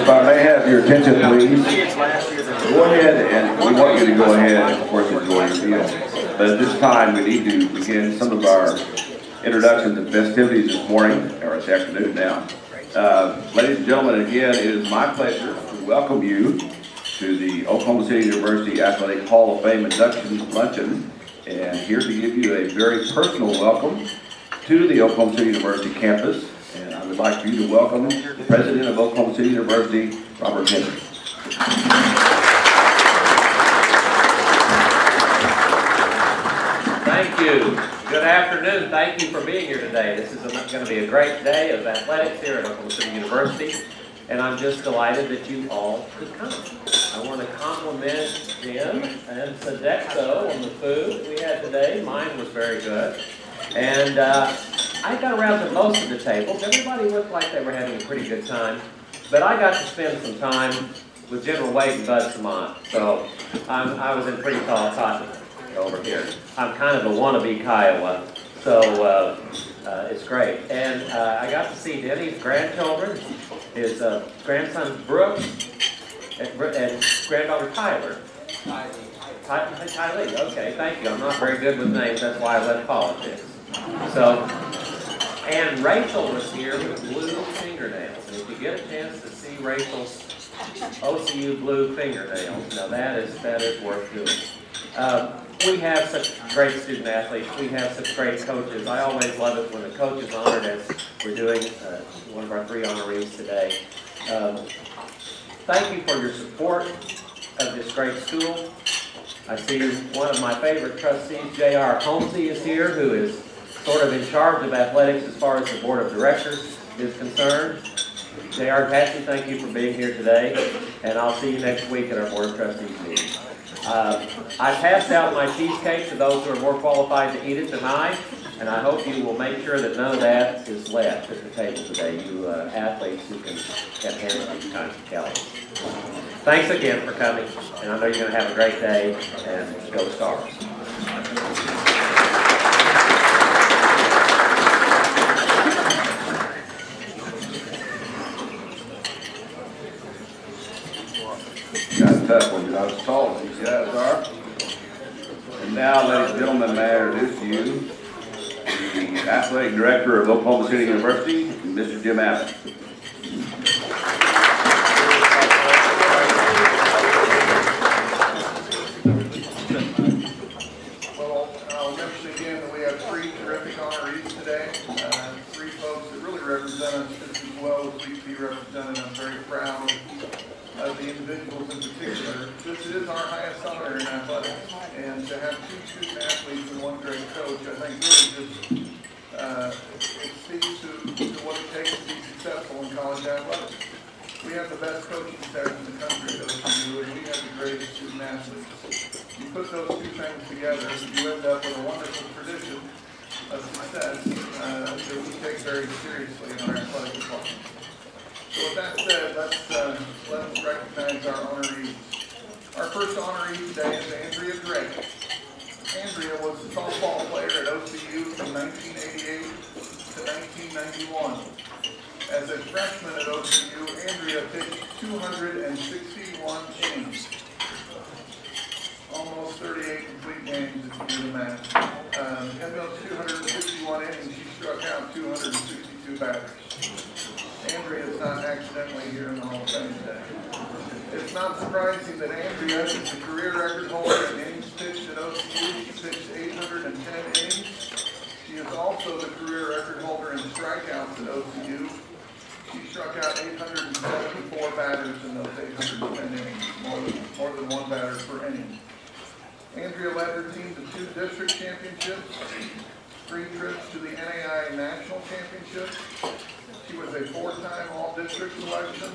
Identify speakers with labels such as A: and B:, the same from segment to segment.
A: If I may have your attention, please. Go ahead, and we want you to go ahead and, of course, enjoy your meal. But at this time, we need to begin some of our introductions and festivities this morning, or this afternoon now. Ladies and gentlemen, again, it is my pleasure to welcome you to the Oklahoma City University Athletic Hall of Fame Induction Luncheon, and here to give you a very personal welcome to the Oklahoma City University campus. And I would like for you to welcome the President of Oklahoma City University, Robert Henry.
B: Thank you. Good afternoon. Thank you for being here today. This is going to be a great day of athletics here at Oklahoma City University, and I'm just delighted that you all could come. I want to compliment Jim and Sodexo on the food we had today. Mine was very good. And I got around to most of the tables. Everybody looked like they were having a pretty good time. But I got to spend some time with General Wade and Bud Samant. So I was in pretty tall cotton over here. I'm kind of a wannabe Kiowa. So it's great. And I got to see Denny's grandchildren, his grandson Brooke, and granddaughter Tyler. Tylee, okay, thank you. I'm not very good with names, that's why I left politics. So, and Rachel was here with blue fingernails. And if you get a chance to see Rachel's OCU blue fingernails, now that is worth doing. We have such great student athletes. We have such great coaches. I always love it when the coach is honored, as we're doing one of our 3 honorees today. Thank you for your support of this great school. I see one of my favorite trustees, J.R. Holmesy, is here, who is sort of in charge of athletics as far as the board of directors is concerned. J.R. Patsy, thank you for being here today, and I'll see you next week at our board of trustees meeting. I passed out my cheesecake to those who are more qualified to eat it than I, and I hope you will make sure that none of that is left at the table today, you athletes who can handle these kinds of calories. Thanks again for coming, and I know you're going to have a great day, and go Stars.
A: Got a tough one, you're not as tall as these guys are. And now, ladies and gentlemen, may I introduce to you the Athletic Director of Oklahoma City University, Mr. Jim Abbott.
C: Well, I'll mention again that we have 3 terrific honorees today. 3 folks that really represent us just as well as we be represented. I'm very proud of the individuals in particular. This is our highest honor in athletics, and to have 2 student athletes and 1 great coach, I think really just it speaks to what it takes to be successful in college athletics. We have the best coaching staff in the country at OCU, and we have the greatest student athletes. You put those 2 things together, you end up with a wonderful tradition of success that we take very seriously in our athletic department. So with that said, let's recognize our honorees. Our first honoree today is Andrea Drake. Andrea was a softball player at OCU from 1988 to 1991. As a freshman at OCU, Andrea pitched 261 innings. Almost 38 complete games if you do the math. In those 261 innings, she struck out 262 batters. Andrea is not accidentally here in the Hall of Fame today. It's not surprising that Andrea is the career record holder in innings pitched at OCU. She pitched 810 innings. She is also the career record holder in strikeouts at OCU. She struck out 874 batters in those 810 innings, more than 1 batter per inning. Andrea led her team to 2 district championships, 3 trips to the NAIA National Championship. She was a 4-time All-District selection,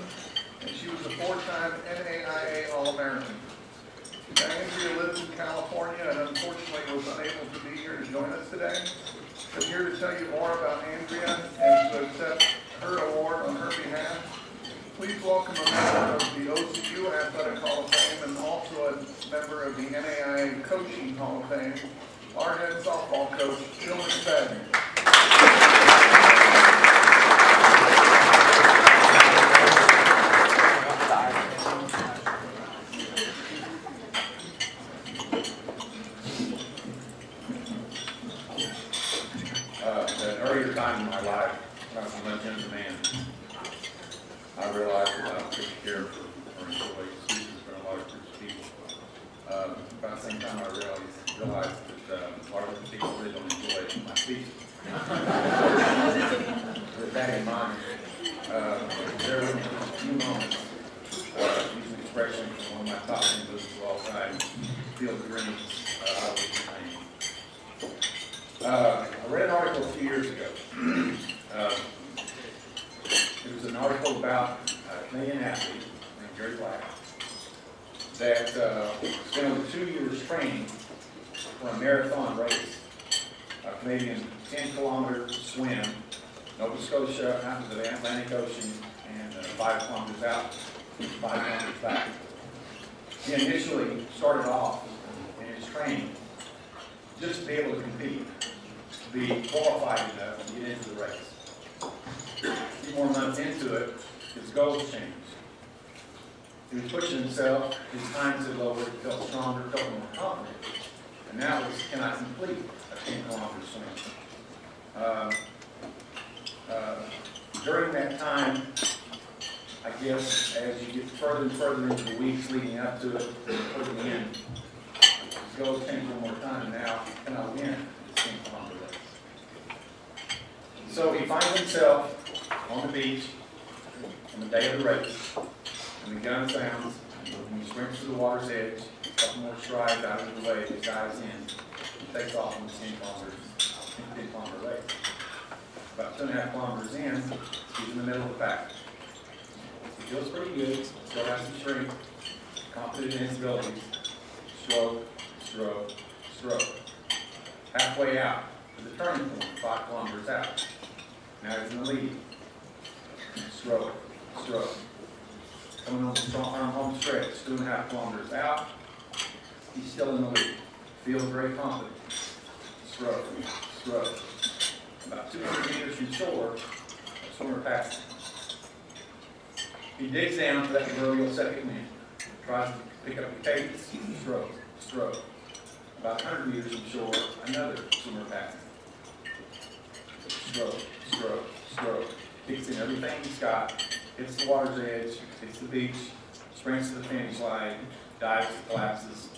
C: and she was a 4-time NAIA All-American. Now, Andrea lives in California and unfortunately was unable to be here to join us today. I'm here to tell you more about Andrea and to accept her award on her behalf. Please welcome a member of the OCU Athletic Hall of Fame and also a member of the NAIA Coaching Hall of Fame, our head softball coach, Phil McSpadden.
D: I realized that I couldn't care for employees, students, for a lot of groups of people. About the same time, I realized that a lot of the people really don't enjoy my speeches. With that in mind, there were a few moments, use an expression from one of my top individuals of all time, Phil McSpadden, I was I read an article a few years ago. It was an article about a Canadian athlete named Andrea Drake that spent over 2 years training for a marathon race, a Canadian 10-kilometer swim, Nova Scotia, out to the Atlantic Ocean, and 5 kilometers out, 5 kilometers back. He initially started off in his training just to be able to compete, to be qualified enough to get into the race. A few more months into it, his goals changed. He was pushing himself, his times had lowered, he felt stronger, felt more confident. And now it was, can I complete a 10-kilometer swim? During that time, I guess, as you get further and further into the weeks leading up to it, toward the end, his goals change one more time, and now, can I win this 10-kilometer race? So he finds himself on the beach on the day of the race, and the gun sounds, and he sprints to the water's edge, a couple more strides out of the way, he dives in, and takes off on the 10-kilometer race. About 2.5 kilometers in, he's in the middle of the pack. He feels pretty good, still has some strength, confident in his abilities. Stroke, stroke, stroke. Halfway out to the turning point, 5 kilometers out. Now he's in the lead. Stroke, stroke. Coming on the strong arm home stretch, 2.5 kilometers out. He's still in the lead. Feels very confident. Stroke, stroke. About 200 meters from shore, a swimmer passes him. He digs down for that proverbial second wind, tries to pick up the cadence, stroke, stroke. About 100 meters from shore, another swimmer passes him. Stroke, stroke, stroke. Kicks in everything he's got, hits the water's edge, hits the beach, sprints to the finish line, dives, collapses,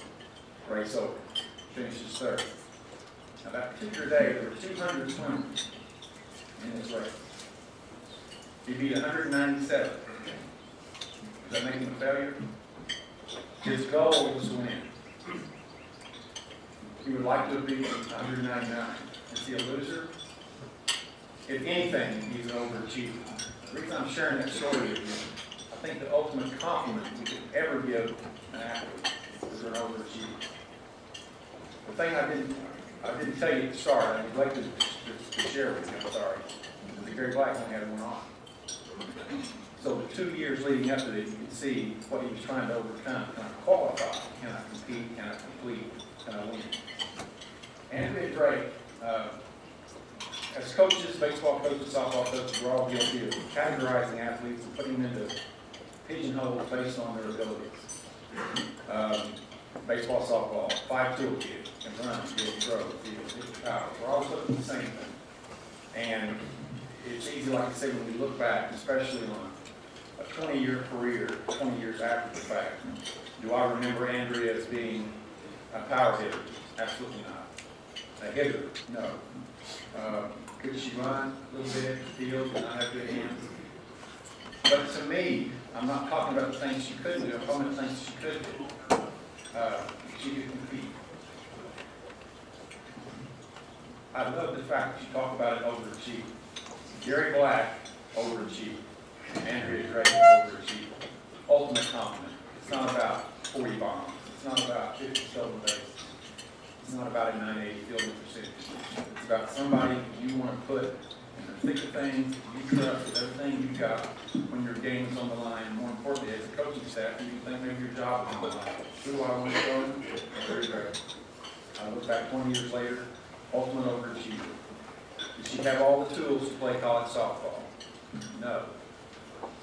D: race over, finishes third. Now that particular day, there were 200 swimmers in this race. He beat 197. Does that make him a failure? His goal was to win. He would like to have beaten 199. Is he a loser? If anything, he's an overachiever. The reason I'm sharing that story with you, I think the ultimate compliment we could ever give an athlete is an overachiever. The thing I didn't tell you at the start, I neglected to share with you, I'm sorry. The Gary Black only had one on. So the 2 years leading up to it, you can see what he was trying to overcome. Can I qualify? Can I compete? Can I complete? Can I win? Andrea Drake, as coaches, baseball coaches, softball coaches, we're all guilty of categorizing athletes and putting them into pigeonholes based on their abilities. Baseball, softball, 5-tool kid, can run, field, throw, field, power. We're all looking at the same thing. And it's easy, like I say, when we look back, especially on a 20-year career, 20 years after the fact. Do I remember Andrea as being a power hitter? Absolutely not. A hitter? No. Could she run a little bit, field, did not have good hands? But to me, I'm not talking about the things she couldn't do, I'm talking about the things she could do. She could compete. I love the fact that you talk about it overachieving. Gary Black, overachieving. Andrea Drake, overachieving. Ultimate compliment. It's not about 40 bombs. It's not about 50 stolen bases. It's not about a 980 fielding percentage. It's about somebody you want to put in the thick of things, you trust with everything you've got when your game is on the line. More importantly, as a coaching staff, you think maybe your job is on the line. Who do I want to go in? Very great. I look back 20 years later, ultimate overachiever. Did she have all the tools to play college softball? No.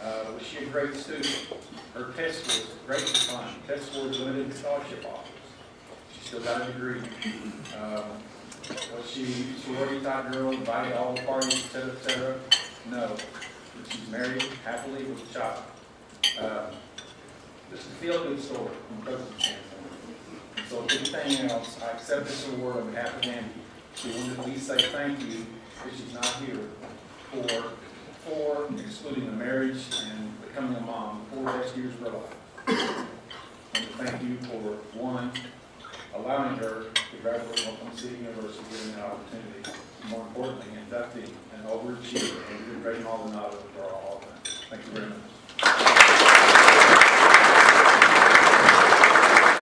D: Was she a great student? Her test scores were great to find. Test scores limited to scholarship offers. She still got a degree. Was she a sorority type girl, invited to all the parties, et cetera, et cetera? No. that she's married happily with a child. This is a feel-good story from the president's standpoint. And so if anything else, I accept this award on behalf of Andy. We want to at least say thank you, if she's not here, for excluding the marriage and becoming a mom, 4 best years of her life. And to thank you for, one, allowing her to graduate from Oklahoma City University, giving that opportunity, more importantly, inducting an overachiever, and you're breaking all the knowledge for all of them. Thank you very much.